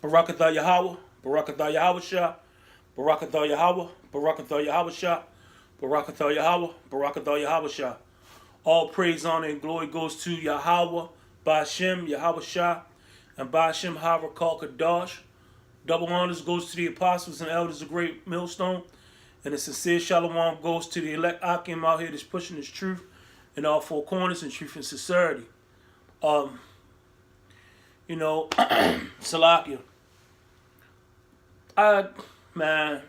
Barakatha Yahweh, Barakatha Yahweh Shah, Barakatha Yahweh, Barakatha Yahweh Shah, Barakatha Yahweh, Barakatha Yahweh Shah. All praise, honor, and glory goes to Yahweh, Ba'ashem, Yahweh Shah, and Ba'ashem Harakal Kadash. Double honors goes to the apostles and elders of Great Millstone. And a sincere shalom goes to the elect Akim out here that's pushing this truth in all four corners and truth and sincerity. Um, Salakia. Man,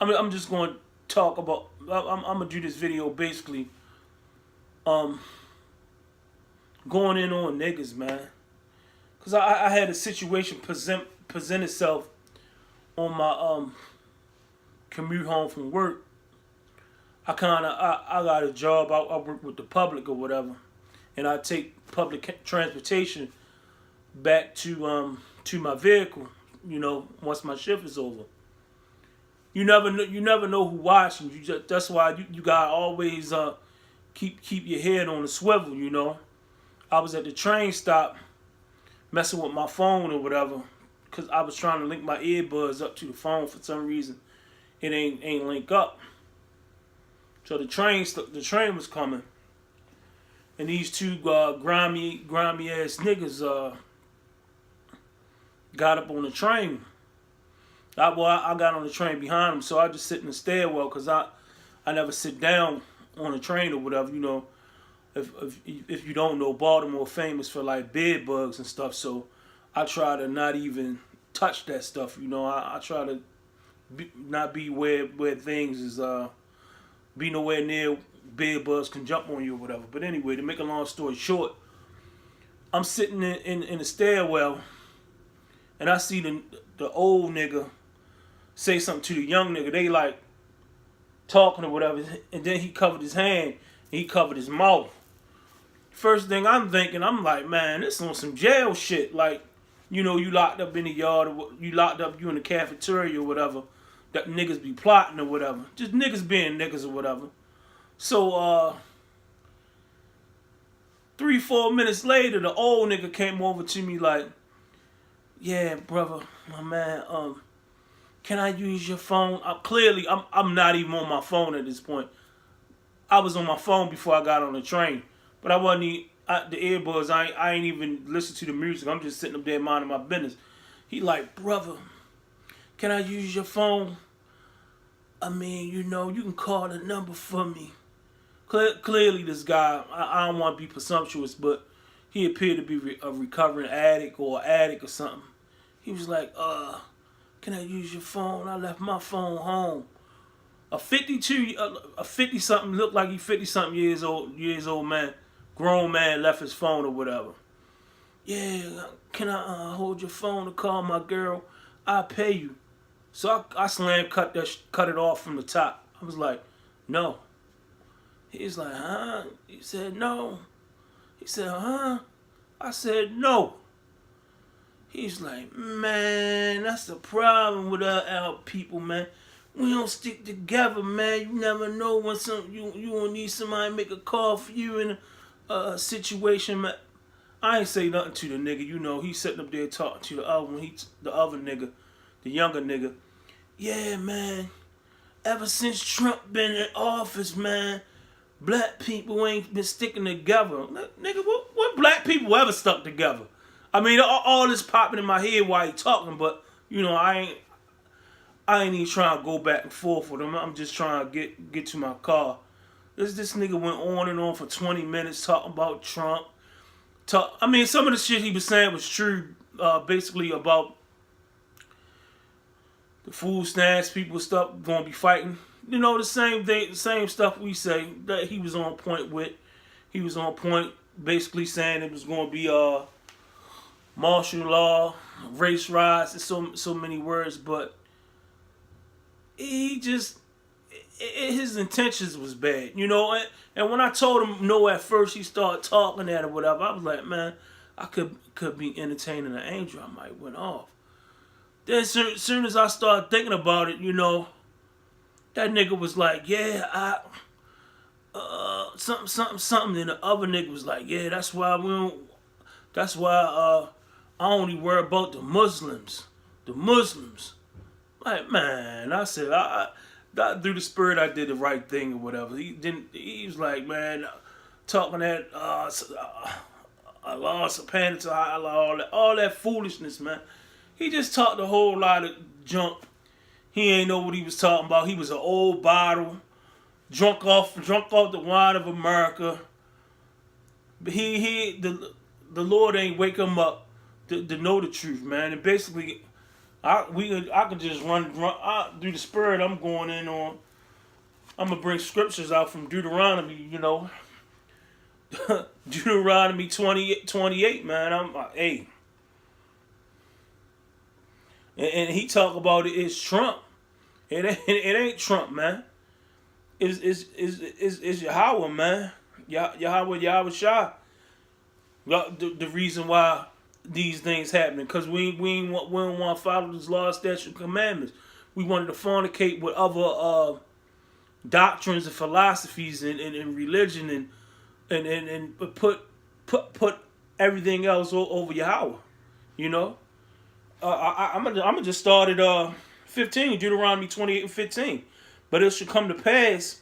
I'm just going to talk about. I'm gonna do this video basically. Going in on niggas, man, cause I had a situation present itself on my commute home from work. I got a job. I work with the public or whatever, and I take public transportation back to my vehicle. Once my shift is over. You never know who watching. That's why you gotta always keep your head on the swivel. I was at the train stop messing with my phone or whatever, cause I was trying to link my earbuds up to the phone. For some reason it ain't link up. So the train was coming, and these two grimy ass niggas got up on the train. I got on the train behind them, so I just sit in the stairwell because I never sit down on a train or whatever. If you don't know, Baltimore famous for like bed bugs and stuff, so I try to not even touch that stuff. I try to not be where things is be nowhere near bed bugs can jump on you or whatever. But anyway, to make a long story short, I'm sitting in the stairwell, and I see the old nigga say something to the young nigga. They like talking or whatever, and then he covered his hand and he covered his mouth. First thing I'm thinking, I'm like, man, this is on some jail shit. Like, you locked up in the yard, or you in the cafeteria or whatever. That niggas be plotting or whatever. Just niggas being niggas or whatever. So 3-4 minutes later, the old nigga came over to me like, yeah, brother, my man, can I use your phone? I'm not even on my phone at this point. I was on my phone before I got on the train, but I wasn't the earbuds. I ain't even listen to the music. I'm just sitting up there minding my business. He like, brother, can I use your phone? I mean, you can call the number for me. Clearly, this guy, I don't want to be presumptuous, but he appeared to be a recovering addict or addict or something. He was like, can I use your phone? I left my phone home. A 50-something, looked like he 50-something years old man, grown man, left his phone or whatever. Yeah, can I hold your phone to call my girl? I'll pay you. So I cut it off from the top. I was like, no. He's like, huh? He said, no. He said, huh? I said, no. He's like, man, that's the problem with our people, man. We don't stick together, man. You never know when you gonna need somebody to make a call for you in a situation, man. I ain't say nothing to the nigga. He's sitting up there talking to the other one. The other nigga, the younger nigga. Yeah, man. Ever since Trump been in office, man, black people ain't been sticking together. Nigga, what black people ever stuck together? I mean, all this popping in my head while he talking, but I ain't even trying to go back and forth with him. I'm just trying to get to my car. This nigga went on and on for 20 minutes talking about Trump. I mean, some of the shit he was saying was true. Basically about the food stamps, people stuff gonna be fighting. The same stuff we say that he was on point with. He was on point, basically saying it was gonna be martial law, race riots, and so many words, but he just his intentions was bad, And when I told him no at first, he started talking at it or whatever. I was like, man, I could be entertaining an angel. I might went off. Then soon as I started thinking about it, that nigga was like, yeah, something. And the other nigga was like, yeah, that's why I only worry about the Muslims. The Muslims. Like, man, I said, through the spirit, I did the right thing or whatever. He was like, man, talking that, Allah, subhanahu wa ta'ala, all that foolishness, man. He just talked a whole lot of junk. He ain't know what he was talking about. He was an old bottle, drunk off the wine of America. But the Lord ain't wake him up to know the truth, man. And basically, I can just run through the spirit. I'm going in on. I'm gonna bring scriptures out from Deuteronomy. Deuteronomy 28, man. I'm like, hey. And he talk about it's Trump. It ain't Trump, man. It's Yahweh, man. Yahweh Shah. The reason why these things happening, because we don't want to follow this law, statutes, and commandments. We wanted to fornicate with other doctrines and philosophies and religion and put everything else over Yahweh. I'm gonna just start at 15, Deuteronomy 28:15. But it shall come to pass,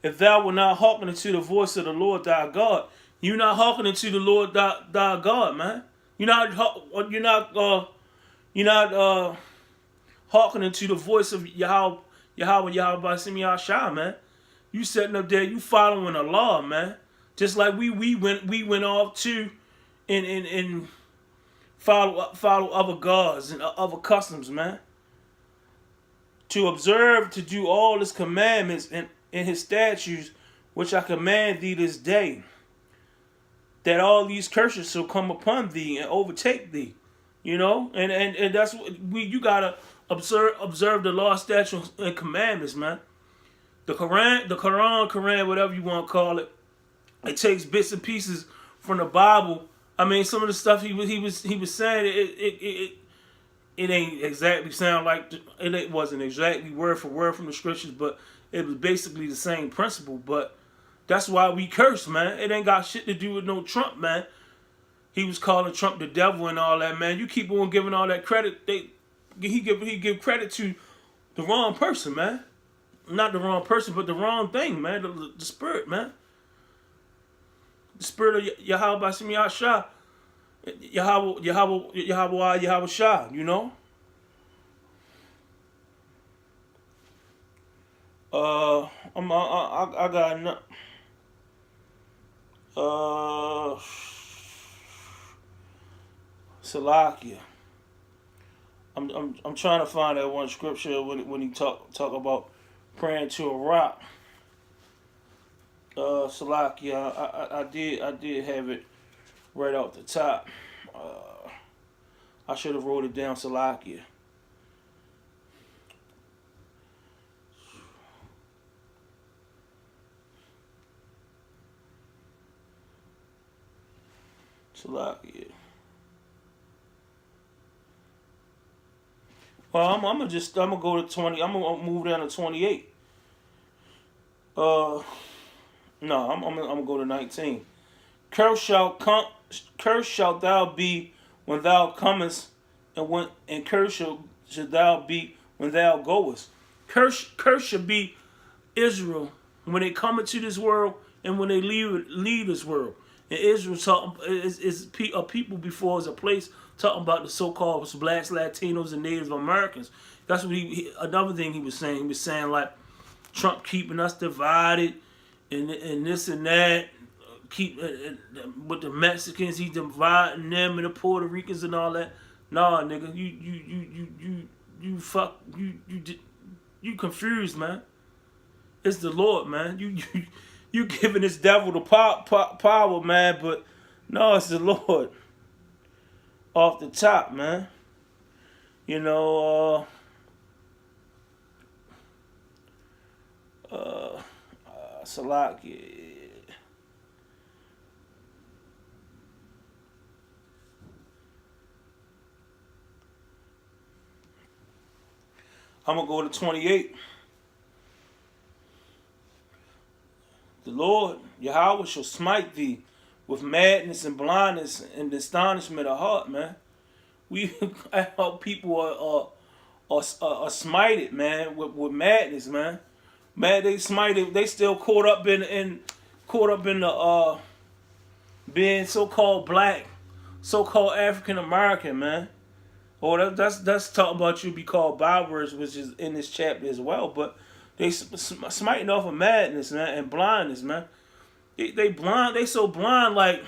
if thou wilt not hearken unto the voice of the Lord thy God. You're not hearkening to the Lord thy God, man. You're not hearkening to the voice of Yahweh B'Shem Yahshua, man. You sitting up there, you following the law, man. Just like we went off too, and follow other gods and other customs, man. To observe, to do all his commandments and his statutes, which I command thee this day, that all these curses shall come upon thee and overtake thee. And that's what you gotta observe the law, statutes, and commandments, man. The Quran, whatever you want to call it, it takes bits and pieces from the Bible. I mean, some of the stuff he was saying, it ain't exactly sound like it wasn't exactly word for word from the scriptures, but it was basically the same principle. But that's why we curse, man. It ain't got shit to do with no Trump, man. He was calling Trump the devil and all that, man. You keep on giving all that credit. He give credit to the wrong person, man. Not the wrong person, but the wrong thing, man. The spirit, man. The spirit of Yahweh B'Shem Yahshua. Yahweh Shah, I got enough. Salakia. I'm trying to find that one scripture when he talk about praying to a rock. Salakia. I did have it right off the top. I should have wrote it down, Salakia. Salakia. Well, I'm gonna go to 20. I'm gonna move down to 28. No, I'm gonna go to 19. Cursed shalt thou be when thou comest, and cursed shalt thou be when thou goest. Curse should be Israel when they come into this world and when they leave this world. And Israel is a people before as a place talking about the so-called blacks, Latinos, and Native Americans. That's what another thing he was saying. He was saying like Trump keeping us divided and this and that. With the Mexicans, he dividing them and the Puerto Ricans and all that. Nah, nigga, you confused, man. It's the Lord, man. You giving this devil the power, man, but no, it's the Lord. Off the top, man. Salaki. I'm going to go to 28. The Lord, Yahweh, shall smite thee with madness and blindness and astonishment of heart, man. we how people are smited, man, with madness, man. Man, they smited. They still caught up in the being so called black, so called African American, man. Or that's talking about you be called barbarous, which is in this chapter as well. But they smiting off of madness, man, and blindness, man. They blind. They so blind, like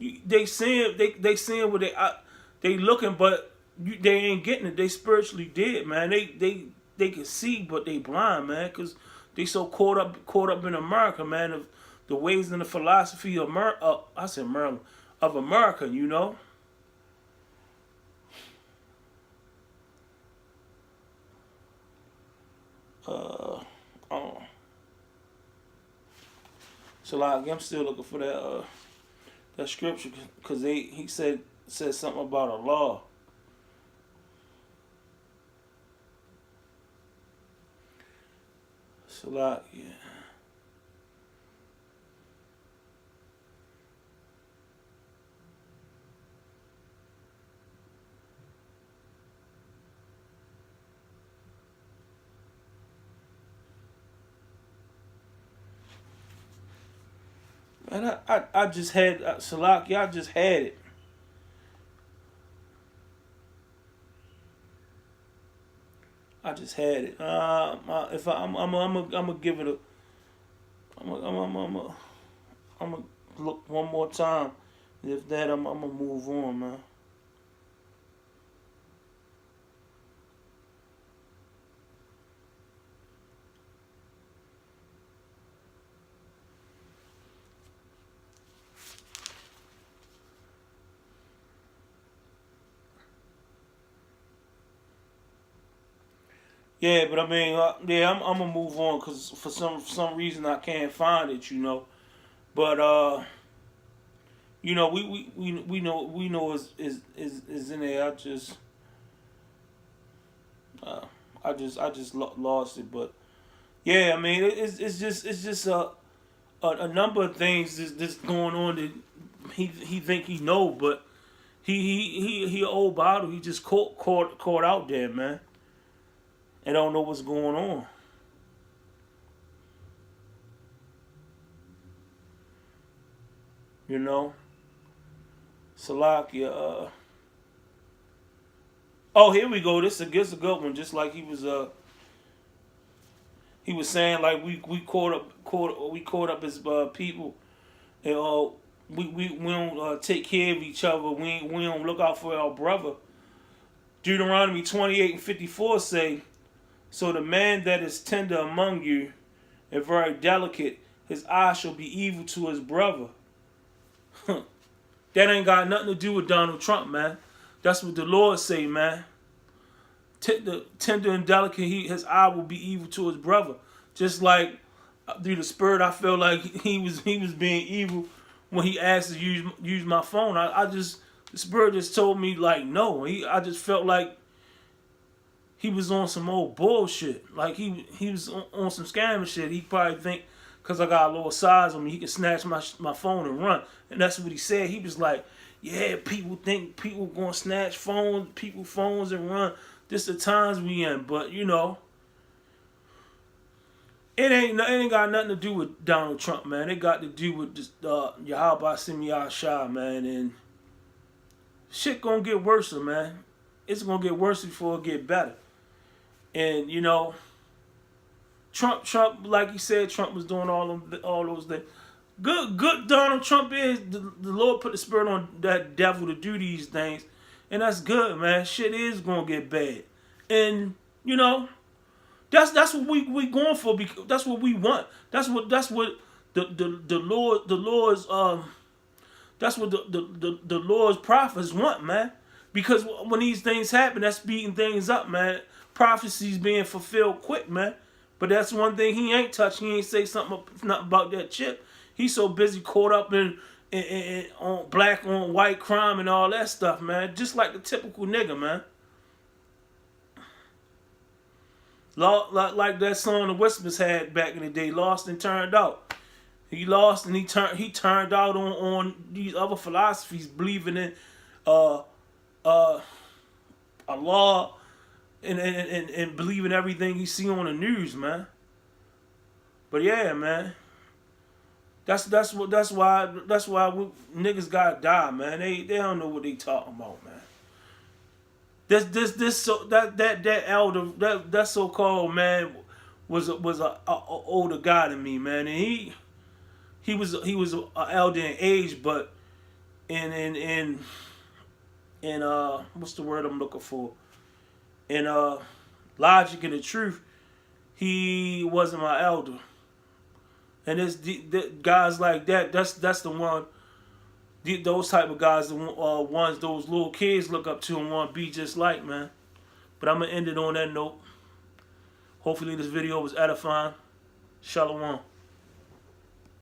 they seeing they seeing what they looking, but they ain't getting it. They spiritually dead, man. They can see, but they blind, man, because they so caught up in America, man, of the ways and the philosophy of I said Maryland, of America, you know. Oh. So like I'm still looking for that scripture because he said something about a law. So like yeah. And I just had Salaki, I just had it. I just had it. If I'm gonna give it a, I'm gonna look one more time. If that, I'm gonna move on, man. Yeah, but I mean, yeah, I'm gonna move on because for some reason I can't find it, you know. But you know, we know is in there. Uh, I just lost it, but yeah, I mean, it's just a number of things that's going on that he think he know, but he old bottle. He just caught out there, man, and don't know what's going on. You know, Salakia. Oh, here we go. This a good one. Just like he was saying, like we caught up as people, and we don't take care of each other. We don't look out for our brother. Deuteronomy 28:54 say, so the man that is tender among you and very delicate, his eye shall be evil to his brother. That ain't got nothing to do with Donald Trump, man. That's what the Lord say, man. The tender and delicate, his eye will be evil to his brother. Just like through the spirit, I felt like he was being evil when he asked to use my phone. The spirit just told me like no. I just felt like he was on some old bullshit. Like he was on some scamming shit. He probably think because I got a little size on me, he can snatch my phone and run. And that's what he said. He was like, yeah, people think people gonna snatch phones and run. This the times we in. But you know, it ain't got nothing to do with Donald Trump, man. It got to do with this Yahweh Simi Shah, man. And shit gonna get worse, man. It's gonna get worse before it get better. And you know, Trump, like he said, Trump was doing all those things. Good Donald Trump is. The Lord put the spirit on that devil to do these things, and that's good, man. Shit is gonna get bad, and you know, that's what we going for. Because that's what we want. That's what the Lord's that's what the Lord's prophets want, man. Because when these things happen, that's speeding things up, man. Prophecies being fulfilled quick, man. But that's one thing he ain't touched. He ain't say nothing about that chip. He's so busy caught up in on black on white crime and all that stuff, man. Just like the typical nigga, man. Like that song the Whispers had back in the day, Lost and Turned Out. He lost and he turned out on these other philosophies, believing in uh, uh, Allah and believe in everything he see on the news, man. But yeah, man. That's why niggas gotta die, man. They don't know what they talking about, man. This so that elder that so called man was a older guy than me, man, and he was an elder in age, but in what's the word I'm looking for? In logic and the truth, he wasn't my elder. And it's the guys like that. That's the one. Those type of guys, the ones those little kids look up to and want to be just like, man. But I'm gonna end it on that note. Hopefully this video was edifying. Shalom.